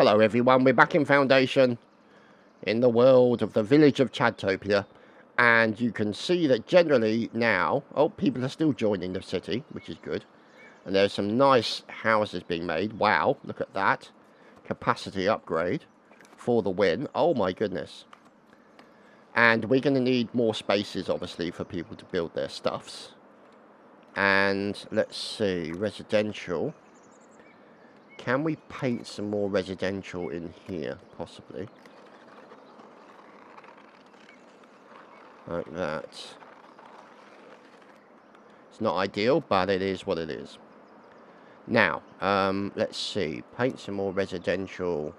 Hello everyone, we're back in Foundation in the world of the village of Chadtopia, and you can see that generally now, people are still joining the city, which is good, and there's some nice houses being made. Wow, look at that. Capacity upgrade for the win. Oh my goodness. And we're going to need more spaces, obviously, for people to build their stuffs. And let's see, residential. Can we paint some more residential in here, possibly? Like that. It's not ideal, but it is what it is. Now, let's see. Paint some more residential.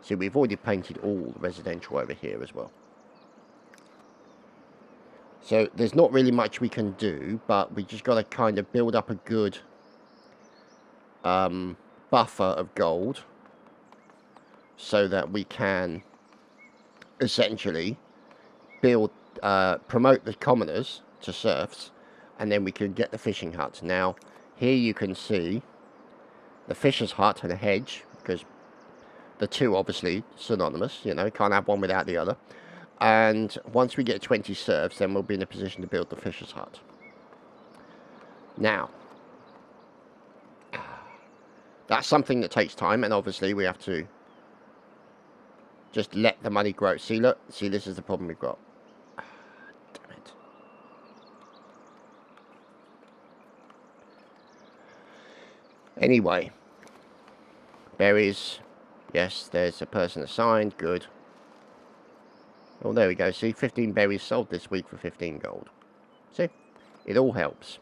See, we've already painted all the residential over here as well. So, there's not really much we can do, but we just got to kind of build up a good buffer of gold so that we can essentially build, promote the commoners to serfs, and then we can get the fishing hut. Now, here you can see the fisher's hut and a hedge, because the two obviously synonymous, you know, can't have one without the other. And once we get 20 serfs, then we'll be in a position to build the fisher's hut. Now, that's something that takes time, and obviously we have to just let the money grow. See, look, see, this is the problem we've got. Damn it. Anyway, berries. Yes, there's a person assigned. Good. Oh, there we go. See, 15 berries sold this week for 15 gold. See, it all helps.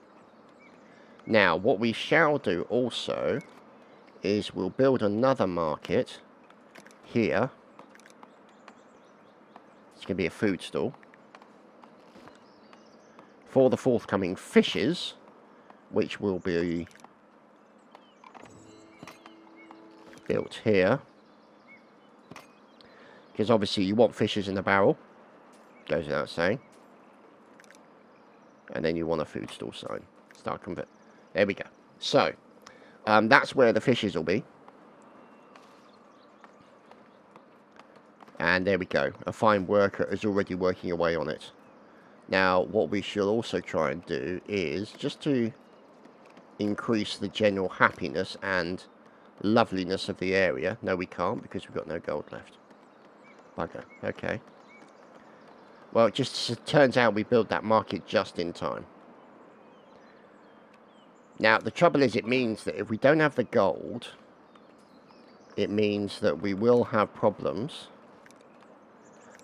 Now, what we shall do also is we'll build another market here. It's going to be a food stall for the forthcoming fishes, which will be built here, because obviously you want fishes in a barrel, goes without saying, and then you want a food stall sign. Start convert. There we go. So that's where the fishes will be. And there we go. A fine worker is already working away on it. Now, what we shall also try and do is just to increase the general happiness and loveliness of the area. No, we can't, because we've got no gold left. Bugger. Okay. Well, it just turns out we built that market just in time. Now, the trouble is, it means that if we don't have the gold, it means that we will have problems.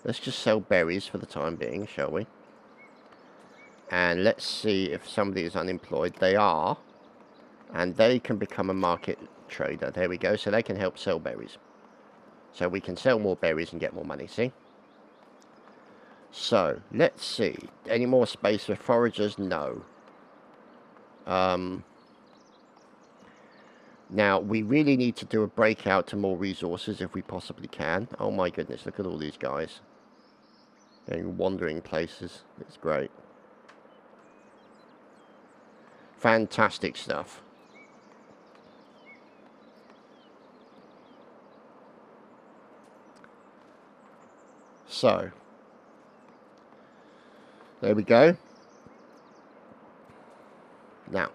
Let's just sell berries for the time being, shall we? And let's see if somebody is unemployed. They are. And they can become a market trader. There we go. So they can help sell berries. So we can sell more berries and get more money, see? So, let's see. Any more space for foragers? No. Now, we really need to do a breakout to more resources if we possibly can. Oh my goodness, look at all these guys. Going wandering places. It's great. Fantastic stuff. So, there we go. Now,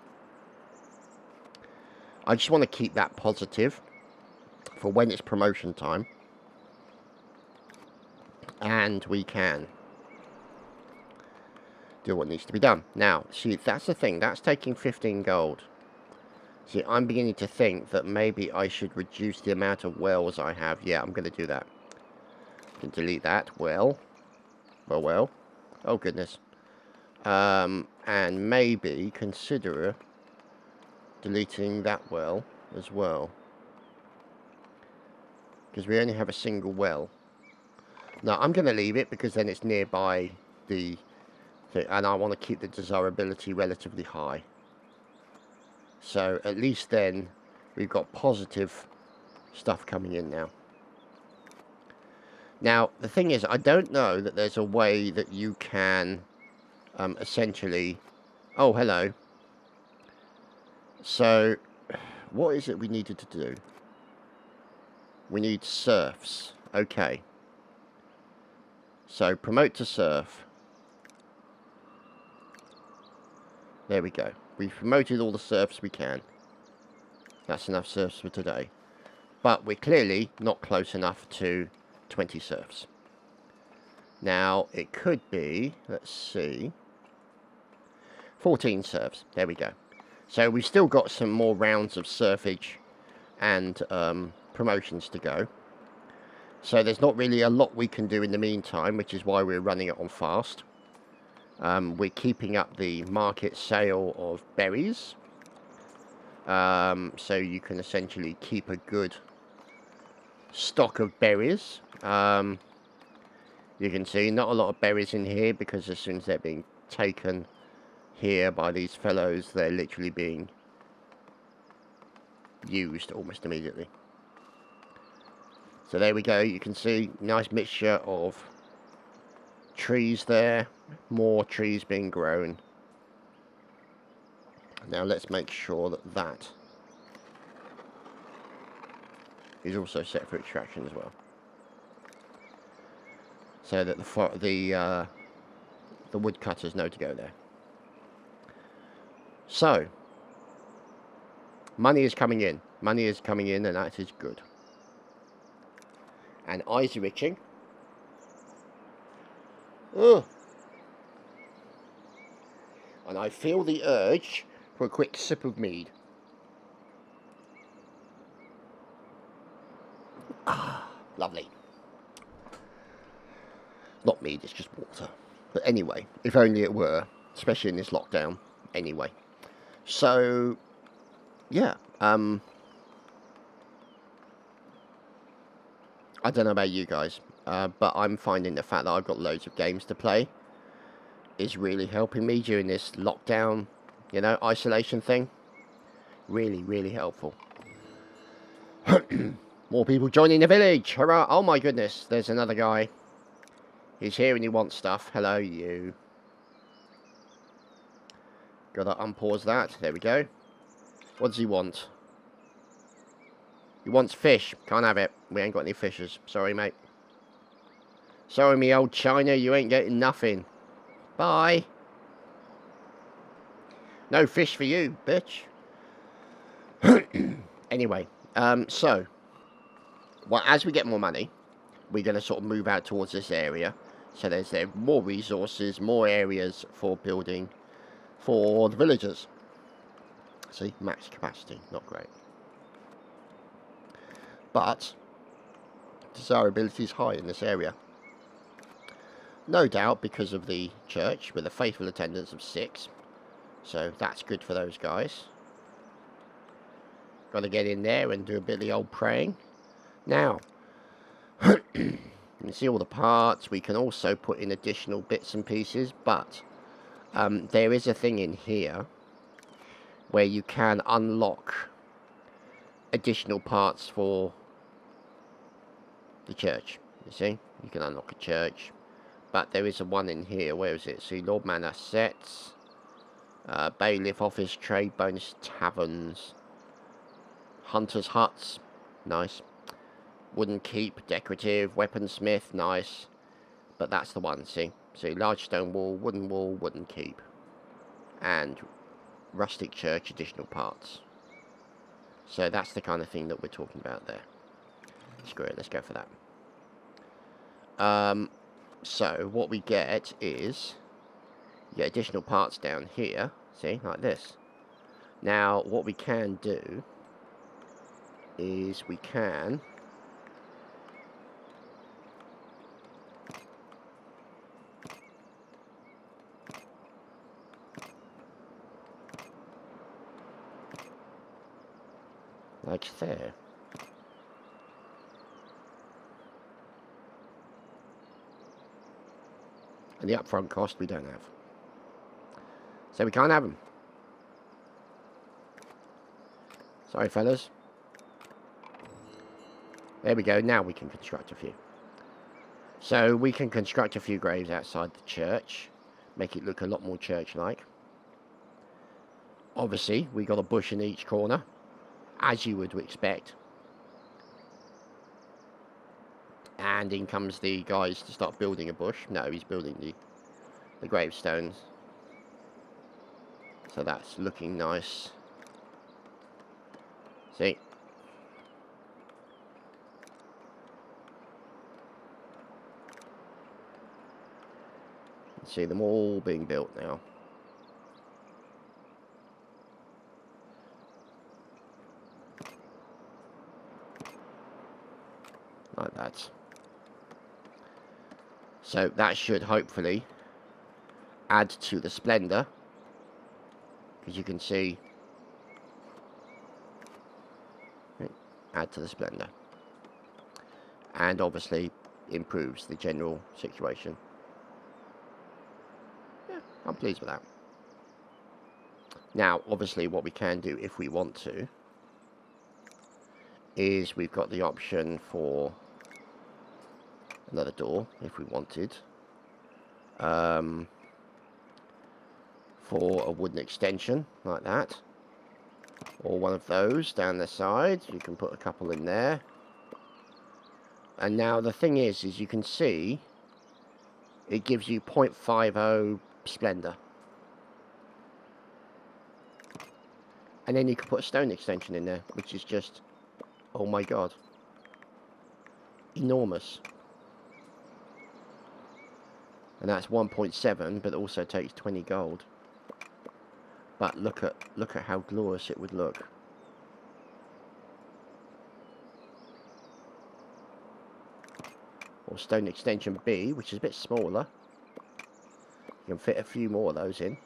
I just want to keep that positive for when it's promotion time. And we can do what needs to be done. Now, see, that's the thing. That's taking 15 gold. See, I'm beginning to think that maybe I should reduce the amount of wells I have. Yeah, I'm going to do that. I can delete that. Well. Oh, goodness. And maybe consider deleting that well as well, because we only have a single well. Now I'm going to leave it because then it's nearby the thing, and I want to keep the desirability relatively high, so at least then we've got positive stuff coming in now. Now the thing is, I don't know that there's a way that you can essentially... Oh, hello. So, what is it we needed to do? We need serfs. Okay. So, promote to serf. There we go. We've promoted all the serfs we can. That's enough serfs for today. But we're clearly not close enough to 20 serfs. Now, it could be, let's see, 14 serfs. There we go. So we've still got some more rounds of serfage and promotions to go. So there's not really a lot we can do in the meantime, which is why we're running it on fast. We're keeping up the market sale of berries. So you can essentially keep a good stock of berries. You can see not a lot of berries in here because as soon as they're being taken here by these fellows, they're literally being used almost immediately. So there we go. You can see nice mixture of trees there, more trees being grown. Now let's make sure that that is also set for extraction as well, so that the woodcutters know to go there. So money is coming in. Money is coming in, and that is good. And eyes are itching. Ugh. And I feel the urge for a quick sip of mead. Ah, lovely. Not mead, it's just water. But anyway, if only it were, especially in this lockdown. Anyway, so yeah, I don't know about you guys, but I'm finding the fact that I've got loads of games to play is really helping me during this lockdown, isolation thing. Really, really helpful. More people joining the village. Hurrah! Oh my goodness, there's another guy. He's here and he wants stuff. Hello, you. Gotta unpause that. There we go. What does he want? He wants fish. Can't have it. We ain't got any fishes. Sorry, mate. Sorry, me old China. You ain't getting nothing. Bye. No fish for you, bitch. Anyway, so, well, as we get more money, we're going to sort of move out towards this area. So there's more resources, more areas for building for the villagers. See, max capacity, not great. But desirability is high in this area. No doubt because of the church with a faithful attendance of 6. So that's good for those guys. Got to get in there and do a bit of the old praying. Now, you can see all the parts. We can also put in additional bits and pieces, but there is a thing in here where you can unlock additional parts for the church. You see, you can unlock a church, but there is a one in here. Where is it? See, Lord Man Assets, Bailiff Office, Trade Bonus, Taverns, Hunter's Huts, nice. Wooden Keep, Decorative, Weaponsmith, nice. But that's the one, see? See, Large Stone Wall, Wooden Keep. And Rustic Church, additional parts. So that's the kind of thing that we're talking about there. Screw it, let's go for that. So what we get is, you get additional parts down here, see, like this. Now, what we can do is we can like there. And the upfront cost we don't have. So we can't have them. Sorry, fellas. There we go. Now we can construct a few. So we can construct a few graves outside the church. Make it look a lot more church-like. Obviously, we got a bush in each corner, as you would expect. And in comes the guys to start building a bush. No, he's building the gravestones. So that's looking nice. See? See them all being built now. Like that. So that should hopefully add to the splendor. As you can see, add to the splendor. And obviously improves the general situation. Yeah, I'm pleased with that. Now, obviously what we can do if we want to is we've got the option for another door if we wanted. For a wooden extension like that, or one of those down the side. You can put a couple in there. And now the thing is you can see it gives you 0.50 splendor. And then you can put a stone extension in there, which is just, oh my god, enormous. And that's 1.7, but it also takes 20 gold. But look at how glorious it would look. Or stone extension B, which is a bit smaller. You can fit a few more of those in.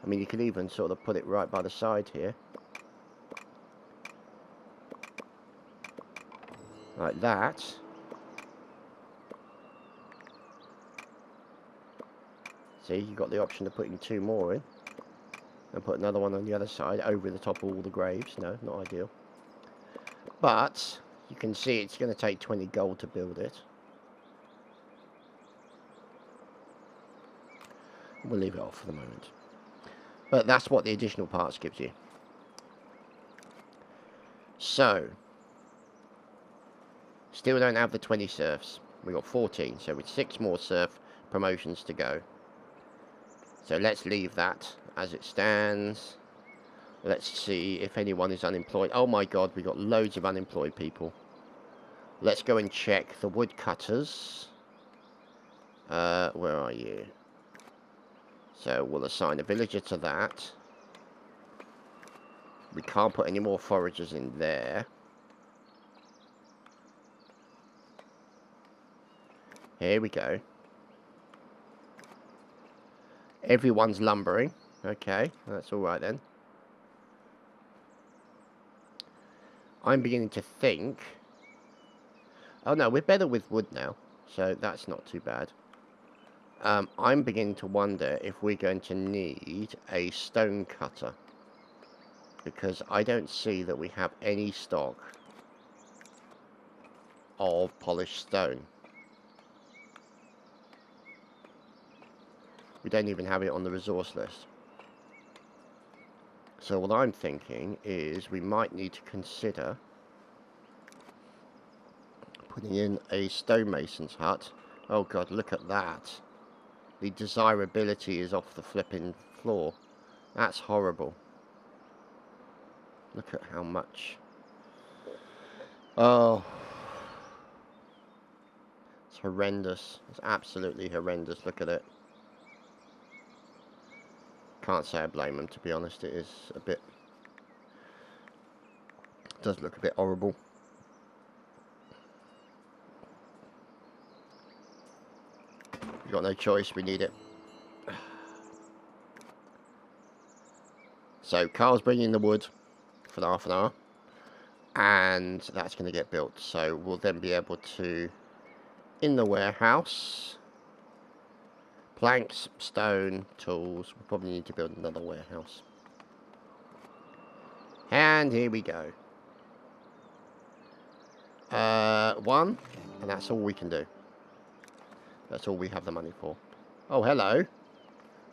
I mean, you could even sort of put it right by the side here. Like that. See, you've got the option of putting 2 more in. And put another one on the other side, over the top of all the graves. No, not ideal. But, you can see it's going to take 20 gold to build it. We'll leave it off for the moment. But that's what the additional parts gives you. So, still don't have the 20 serfs. We've got 14, so with 6 more serf promotions to go. So let's leave that as it stands. Let's see if anyone is unemployed. Oh my god, we've got loads of unemployed people. Let's go and check the woodcutters. Where are you? So we'll assign a villager to that. We can't put any more foragers in there. Here we go. Everyone's lumbering. Okay, that's alright then. I'm beginning to think... Oh no, we're better with wood now. So that's not too bad. I'm beginning to wonder if we're going to need a stone cutter. Because I don't see that we have any stock of polished stone. We don't even have it on the resource list. So what I'm thinking is we might need to consider putting in a stonemason's hut. Oh god, look at that. The desirability is off the flipping floor. That's horrible. Look at how much. Oh. It's horrendous. It's absolutely horrendous. Look at it. Can't say I blame them, to be honest. It is a bit... It does look a bit horrible. We've got no choice, we need it. So, Carl's bringing the wood for half an hour. And that's going to get built. So, we'll then be able to, in the warehouse... Planks, stone, tools. We'll probably need to build another warehouse. And here we go. 1, and that's all we can do. That's all we have the money for. Oh, hello.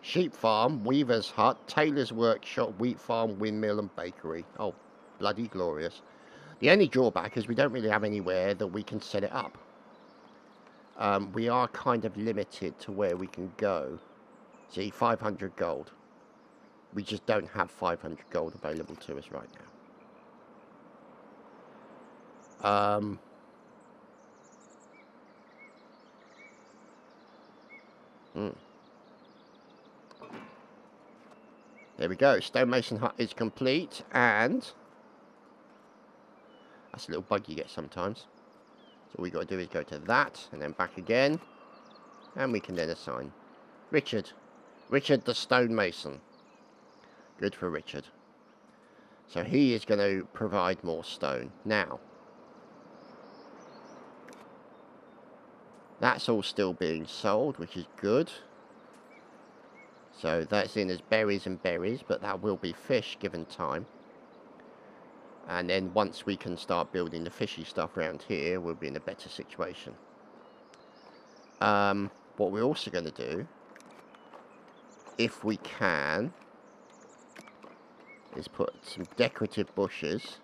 Sheep farm, weaver's hut, tailor's workshop, wheat farm, windmill and bakery. Oh, bloody glorious. The only drawback is we don't really have anywhere that we can set it up. We are kind of limited to where we can go. See, 500 gold. We just don't have 500 gold available to us right now. There we go. Stonemason hut is complete, and that's a little bug you get sometimes. So all we got to do is go to that, and then back again, and we can then assign Richard. Richard the stonemason. Good for Richard. So he is going to provide more stone. Now, that's all still being sold, which is good. So that's in as berries and berries, but that will be fish given time. And then once we can start building the fishy stuff around here, we'll be in a better situation. What we're also going to do, if we can, is put some decorative bushes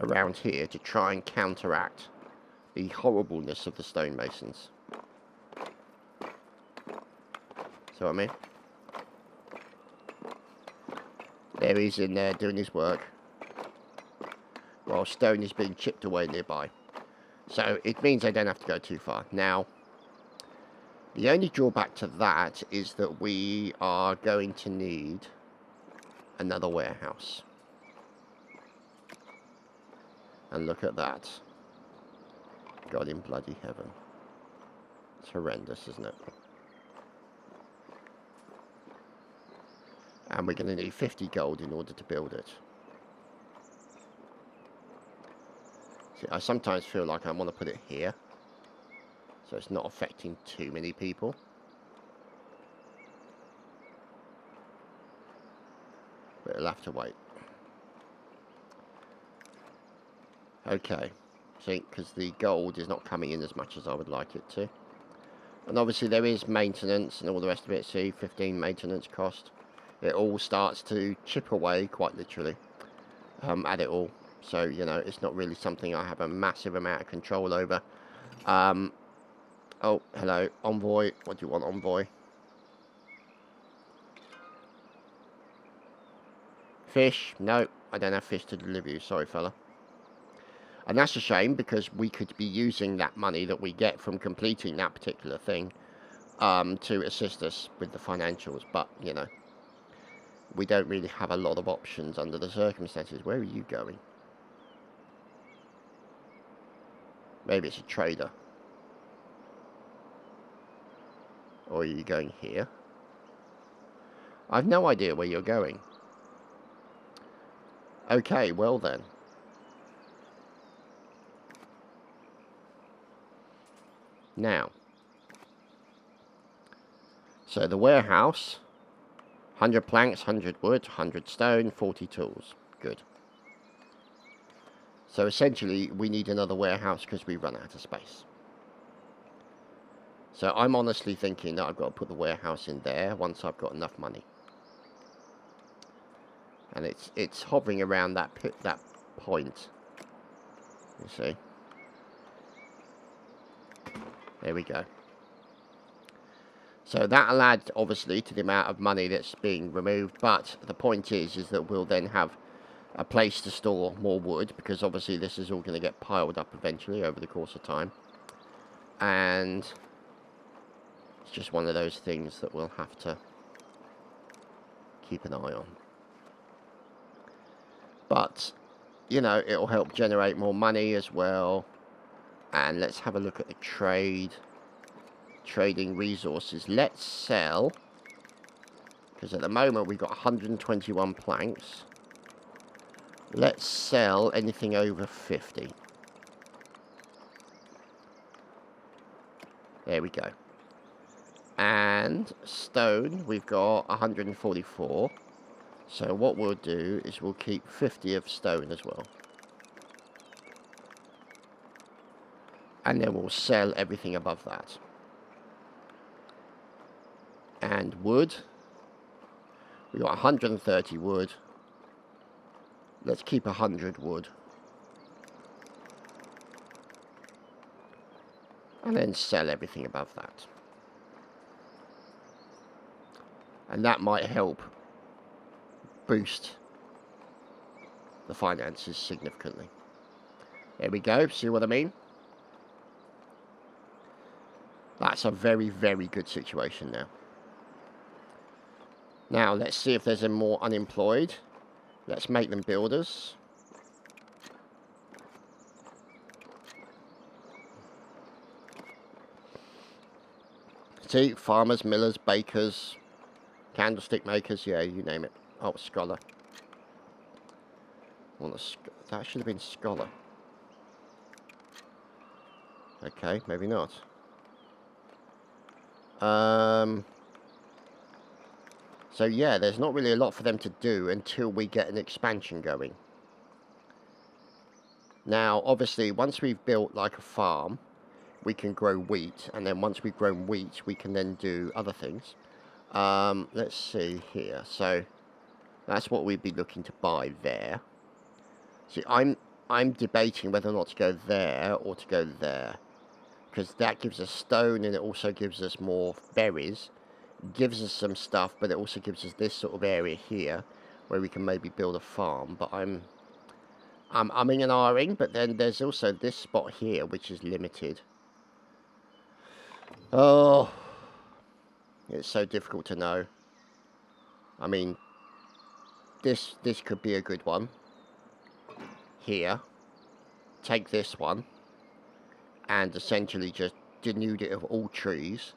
around here to try and counteract the horribleness of the stonemasons. See what I mean? There he's in there doing his work, while stone is being chipped away nearby. So it means I don't have to go too far. Now, the only drawback to that is that we are going to need another warehouse. And look at that. God in bloody heaven. It's horrendous, isn't it? And we're going to need 50 gold in order to build it. See, I sometimes feel like I want to put it here, so it's not affecting too many people. But it'll have to wait. Okay. See, because the gold is not coming in as much as I would like it to. And obviously there is maintenance and all the rest of it. See, 15 maintenance cost. It all starts to chip away, quite literally, at it all. So, you know, it's not really something I have a massive amount of control over. Oh, hello, Envoy. What do you want, Envoy? Fish? No, I don't have fish to deliver you. Sorry, fella. And that's a shame, because we could be using that money that we get from completing that particular thing to assist us with the financials. But, you know, we don't really have a lot of options under the circumstances. Where are you going? Maybe it's a trader. Or are you going here? I've no idea where you're going. Okay, well then. Now. So the warehouse. 100 planks, 100 wood, 100 stone, 40 tools. Good. So essentially, we need another warehouse because we run out of space. So I'm honestly thinking that I've got to put the warehouse in there once I've got enough money. And it's hovering around that point. You see? There we go. So that'll add, obviously, to the amount of money that's being removed. But the point is that we'll then have a place to store more wood, because obviously this is all going to get piled up eventually over the course of time. And it's just one of those things that we'll have to keep an eye on. But, you know, it'll help generate more money as well. And let's have a look at the trading resources. Let's sell, because at the moment we've got 121 planks. Let's sell anything over 50. There we go. And stone, we've got 144. So what we'll do is we'll keep 50 of stone as well. And then we'll sell everything above that. And wood. We got 130 wood. Let's keep 100 wood. And then sell everything above that. And that might help boost the finances significantly. There we go. See what I mean? That's a very, very good situation now. Now, let's see if there's any more unemployed. Let's make them builders. See, farmers, millers, bakers, candlestick makers, yeah, you name it. Oh, scholar. Well, that should have been scholar. Okay, maybe not. So yeah, there's not really a lot for them to do until we get an expansion going. Now, obviously, once we've built like a farm, we can grow wheat, and then once we've grown wheat, we can then do other things. Let's see here. So that's what we'd be looking to buy there. See, I'm debating whether or not to go there or to go there, because that gives us stone, and it also gives us more berries. It gives us some stuff, but it also gives us this sort of area here where we can maybe build a farm. But I'm umming and ahhing. But then there's also this spot here which is limited. Oh, it's so difficult to know. I mean, this could be a good one. Here, take this one, and essentially just denude it of all trees,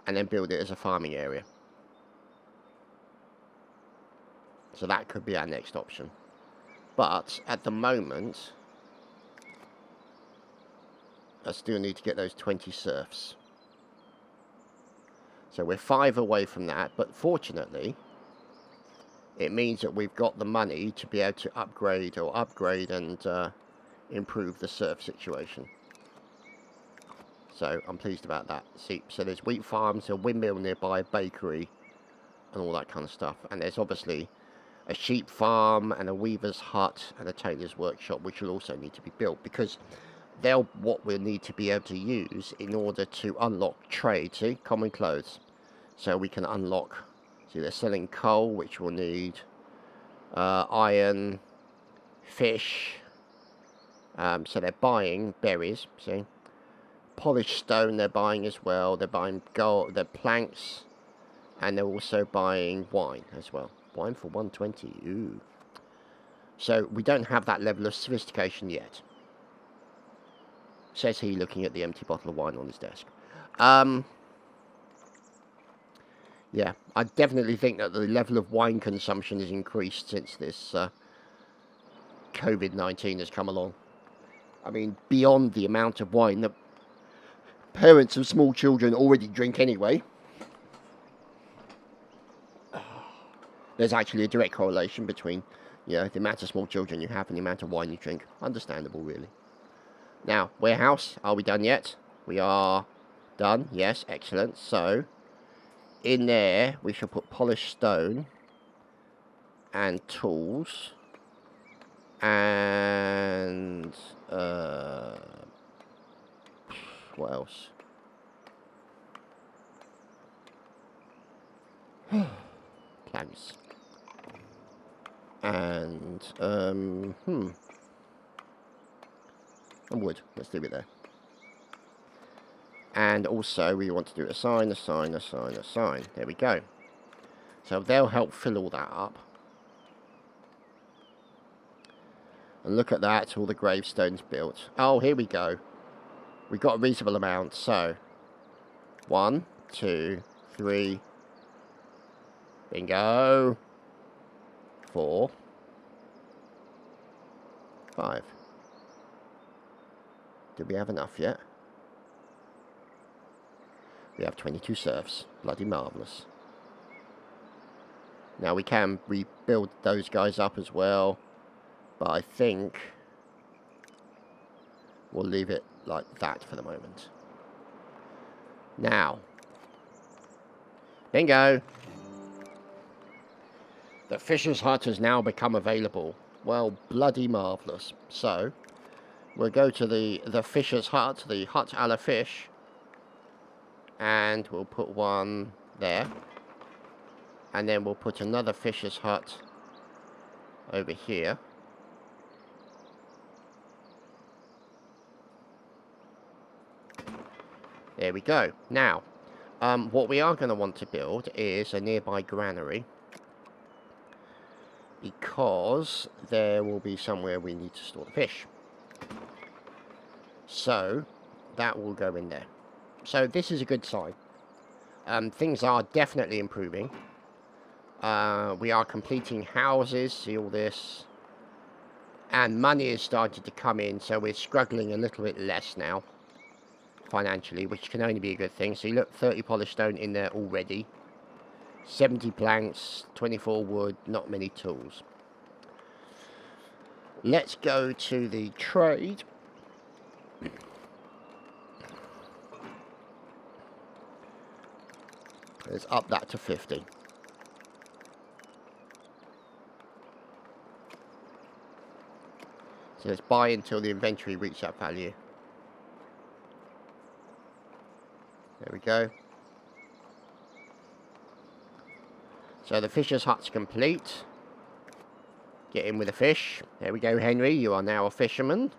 and then build it as a farming area. So that could be our next option. But at the moment, I still need to get those 20 serfs. So we're 5 away from that, but fortunately, it means that we've got the money to be able to upgrade and improve the serf situation. So I'm pleased about that. See, so there's wheat farms, a windmill nearby, a bakery, and all that kind of stuff. And there's obviously a sheep farm and a weaver's hut and a tailor's workshop, which will also need to be built, because they're what we'll need to be able to use in order to unlock trade. See, common clothes. So we can unlock, see, they're selling coal, which will need iron, fish. So they're buying berries, see. Polished stone they're buying as well. They're buying gold, they're planks, and they're also buying wine as well. Wine for 120. Ooh. So we don't have that level of sophistication yet, says he, looking at the empty bottle of wine on his desk. Yeah, I definitely think that the level of wine consumption has increased since this COVID-19 has come along. I mean, beyond the amount of wine that parents of small children already drink anyway. There's actually a direct correlation between, you know, the amount of small children you have and the amount of wine you drink. Understandable, really. Now, warehouse, are we done yet? We are done, yes, excellent. So, in there, we shall put polished stone and tools and what else? Plants. And and wood. Let's leave it there. And also we want to do a sign. There we go. So they'll help fill all that up. And look at that, all the gravestones built. Oh, here we go. We've got a reasonable amount. So 1, 2, 3. Bingo. 4, 5. Do we have enough yet? We have 22 serfs. Bloody marvellous. Now we can rebuild those guys up as well, but I think we'll leave it like that for the moment. Now, bingo. The fisher's hut has now become available. Well, bloody marvellous. So, we'll go to the fisher's hut, the hut a la fish. And we'll put one there. And then we'll put another fisher's hut over here. There we go. Now, what we are going to want to build is a nearby granary. Because there will be somewhere we need to store the fish. So, that will go in there. So, this is a good sign. Things are definitely improving. We are completing houses, see all this. And money is starting to come in, so we're struggling a little bit less now. Financially, which can only be a good thing. So, you look, 30 polished stone in there already. 70 planks, 24 wood, not many tools. Let's go to the trade. Let's up that to 50. So let's buy until the inventory reaches that value. There we go. So the fisher's hut's complete. Get in with the fish. There we go, Henry. You are now a fisherman.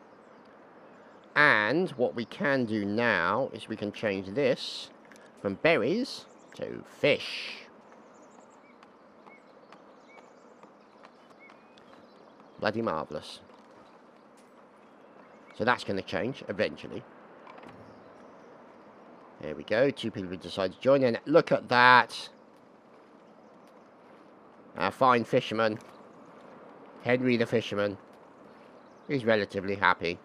And what we can do now is we can change this from berries to fish. Bloody marvellous. So that's going to change eventually. There we go. 2 people who decide to join in. Look at that. Our fine fisherman. Henry the fisherman. He's relatively happy.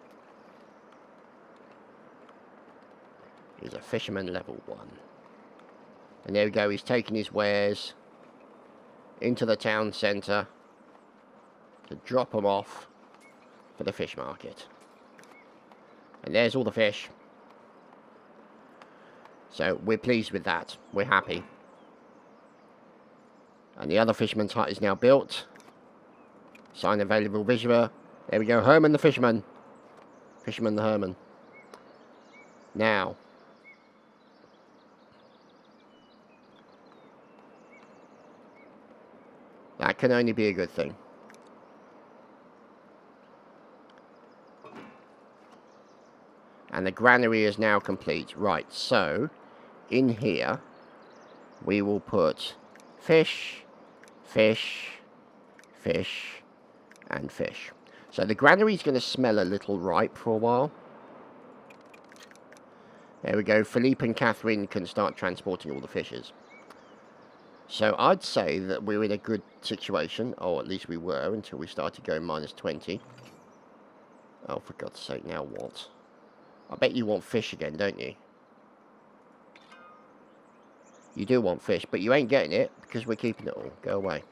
He's a fisherman level 1. And there we go. He's taking his wares into the town centre to drop them off for the fish market. And there's all the fish. So we're pleased with that. We're happy. And the other fisherman's hut is now built. Sign available visitor. There we go. Herman the fisherman. Fisherman the Herman. Now. That can only be a good thing. And the granary is now complete. Right, so in here we will put fish, fish, fish, and fish. So the granary is going to smell a little ripe for a while. There we go. Philippe and Catherine can start transporting all the fishes. So I'd say that we're in a good situation, or at least we were until we started going -20. Oh, for God's sake, now what? I bet you want fish again, don't you? You do want fish, but you ain't getting it because we're keeping it all. Go away.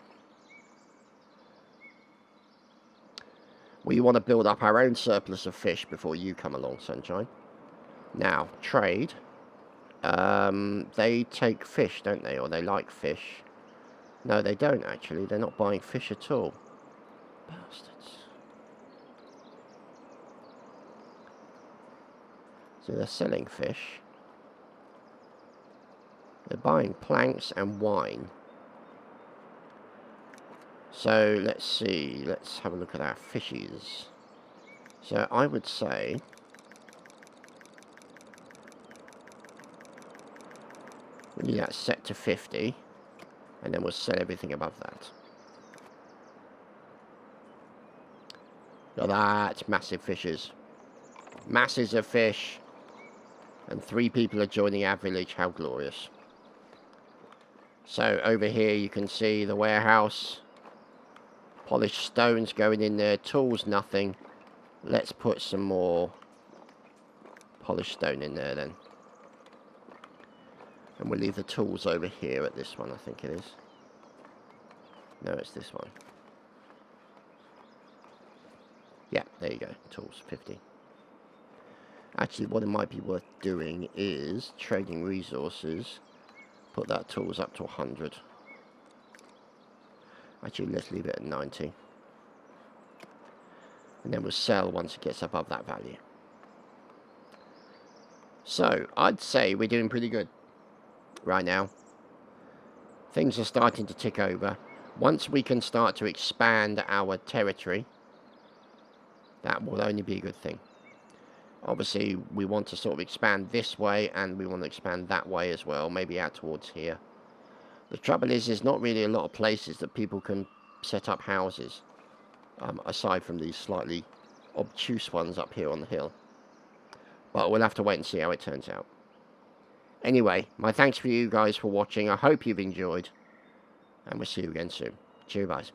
We want to build up our own surplus of fish before you come along, sunshine. Now, trade. They take fish, don't they? Or they like fish. No, they don't, actually. They're not buying fish at all. Bastards. So they're selling fish. They're buying planks and wine. So, let's see. Let's have a look at our fishes. So, I would say we need that set to 50. And then we'll sell everything above that. Look at that. Massive fishes. Masses of fish. And 3 people are joining our village. How glorious. So, over here you can see the warehouse. Polished stones going in there. Tools, nothing. Let's put some more polished stone in there then. And we'll leave the tools over here at this one, I think it is. No, it's this one. Yeah, there you go. Tools, 50. Actually, what it might be worth doing is trading resources. Put that tools up to 100. Actually, let's leave it at 90. And then we'll sell once it gets above that value. So, I'd say we're doing pretty good right now. Things are starting to tick over. Once we can start to expand our territory, that will only be a good thing. Obviously, we want to sort of expand this way, and we want to expand that way as well, maybe out towards here. The trouble is, there's not really a lot of places that people can set up houses, aside from these slightly obtuse ones up here on the hill. But we'll have to wait and see how it turns out. Anyway, my thanks for you guys for watching. I hope you've enjoyed, and we'll see you again soon. Cheers, guys.